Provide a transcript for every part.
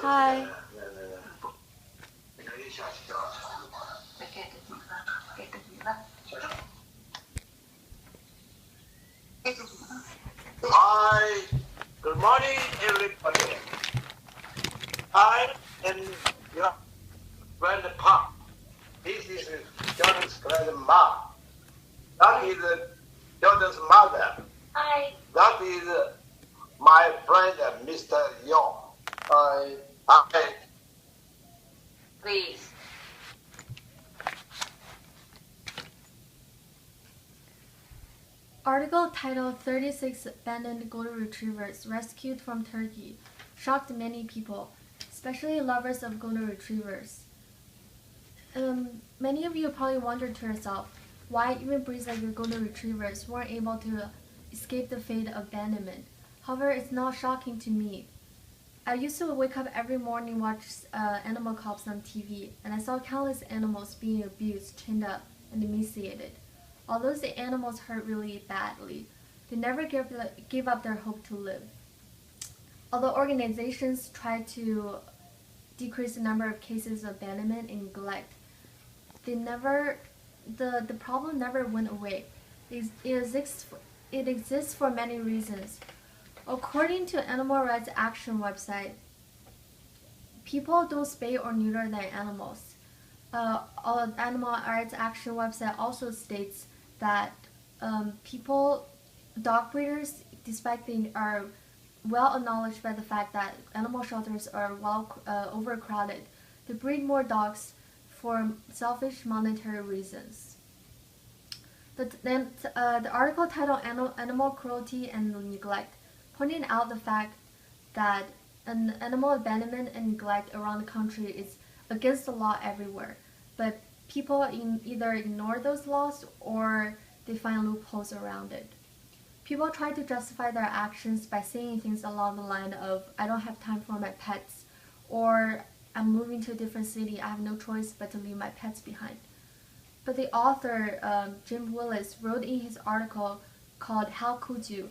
Hi. Hi, good morning, everybody. I am your grandpa. This is Jordan's grandma. That is Jordan's mother. Hi. That is my friend, Mr. Yong. Hi. Hi. Please. Article titled 36 Abandoned Golden Retrievers Rescued from Turkey shocked many people, especially lovers of golden retrievers. Many of you probably wondered to yourself why even breeds like the golden retrievers weren't able to escape the fate of abandonment. However, it's not shocking to me. I used to wake up every morning, watch animal cops on TV, and I saw countless animals being abused, chained up, and emaciated. Although the animals hurt really badly, they never gave up their hope to live. Although organizations try to decrease the number of cases of abandonment and neglect, the problem never went away. It exists for many reasons. According to Animal Rights Action website, people don't spay or neuter their animals. Animal Rights Action website also states that dog breeders, despite they are well acknowledged by the fact that animal shelters are overcrowded, they breed more dogs for selfish monetary reasons. The article titled Animal Cruelty and Neglect, pointing out the fact that animal abandonment and neglect around the country is against the law everywhere, but people either ignore those laws or they find loopholes around it. People try to justify their actions by saying things along the line of, I don't have time for my pets, or I'm moving to a different city, I have no choice but to leave my pets behind. But the author, Jim Willis, wrote in his article called How Could You?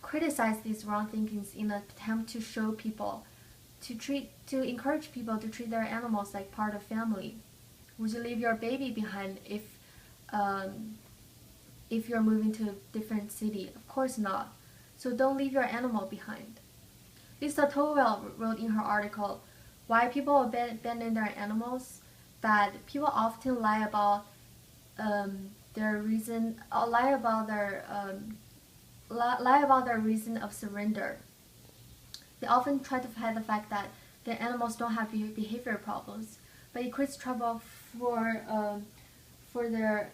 Criticized these wrong thinkings in an attempt to show people, to encourage people to treat their animals like part of family. Would you leave your baby behind if you're moving to a different city? Of course not. So don't leave your animal behind. Lisa Towell wrote in her article, Why People Abandon Their Animals, that people often lie about their reason of surrender. They often try to hide the fact that their animals don't have behavior problems, but it creates trouble for the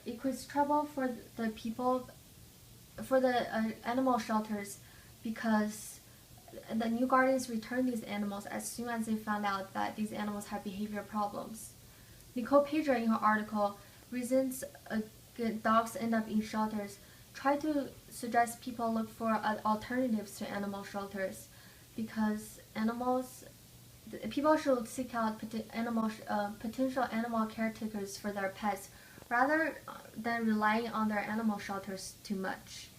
animal shelters, because the new guardians return these animals as soon as they found out that these animals have behavior problems. Nicole Pager, in her article, Reasons Dogs End Up in Shelters, tried to suggest people look for alternatives to animal shelters, because people should seek out potential animal caretakers for their pets rather than relying on their animal shelters too much.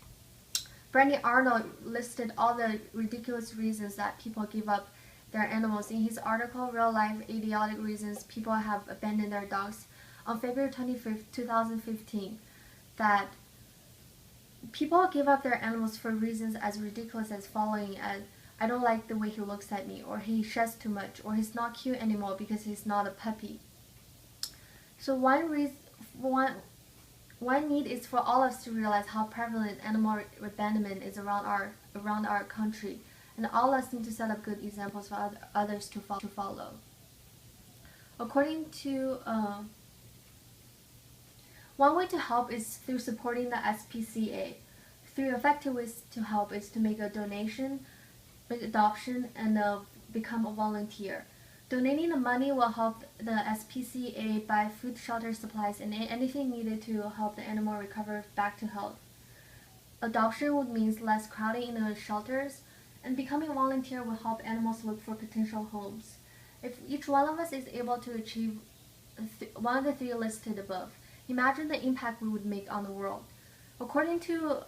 Brandy Arnold listed all the ridiculous reasons that people give up their animals in his article, Real Life Idiotic Reasons People Have Abandoned Their Dogs, on February 25th, 2015, that people give up their animals for reasons as ridiculous as following as, I don't like the way he looks at me, or he sheds too much, or he's not cute anymore because he's not a puppy. So one need is for all of us to realize how prevalent animal abandonment is around our country, and all of us need to set up good examples for others to follow. According to one way to help is through supporting the SPCA. Three effective ways to help is to make a donation, make adoption, and become a volunteer. Donating the money will help the SPCA buy food, shelter, supplies, and anything needed to help the animal recover back to health. Adoption would mean less crowding in the shelters, and becoming a volunteer will help animals look for potential homes. If each one of us is able to achieve one of the three listed above, imagine the impact we would make on the world. According to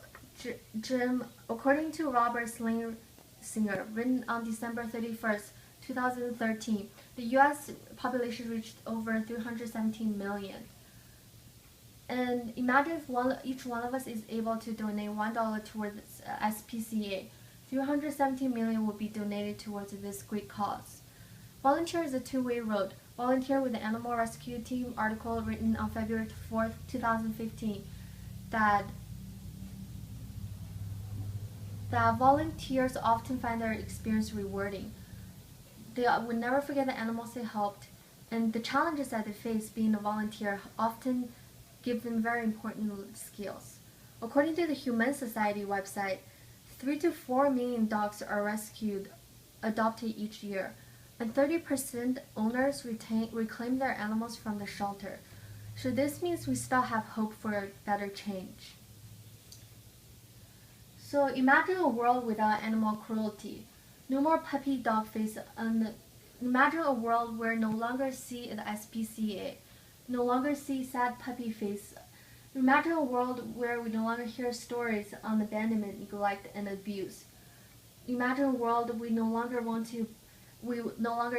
Robert Sling singer, written on December 31st, 2013. The US population reached over 317 million. And imagine if each one of us is able to donate $1 towards SPCA. 317 million will be donated towards this great cause. Volunteer is a two-way road. Volunteer with the Animal Rescue Team article written on February 4th, 2015 that volunteers often find their experience rewarding. They would never forget the animals they helped, and the challenges that they face being a volunteer often give them very important skills. According to the Humane Society website, 3 to 4 million dogs are adopted each year, and 30% owners reclaim their animals from the shelter. So this means we still have hope for a better change. So imagine a world without animal cruelty. No more puppy dog face. Imagine a world where no longer see the SPCA, no longer see sad puppy face. Imagine a world where we no longer hear stories on abandonment, neglect, and abuse. Imagine a world we no longer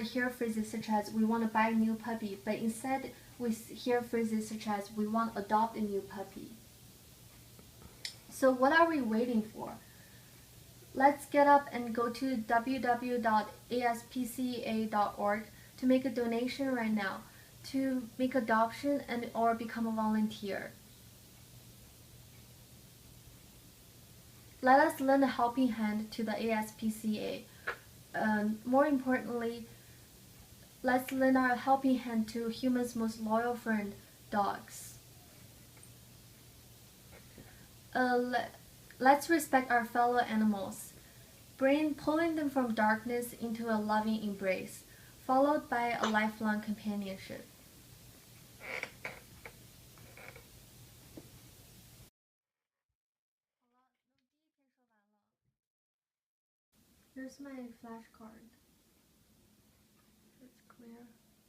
hear phrases such as "we want to buy a new puppy," but instead we hear phrases such as "we want to adopt a new puppy." So what are we waiting for? Let's get up and go to www.aspca.org to make a donation right now, to make adoption or become a volunteer. Let us lend a helping hand to the ASPCA. More importantly, let's lend our helping hand to humans' most loyal friend, dogs. Let's respect our fellow animals, pulling them from darkness into a loving embrace, followed by a lifelong companionship. Here's my flashcard. It's clear.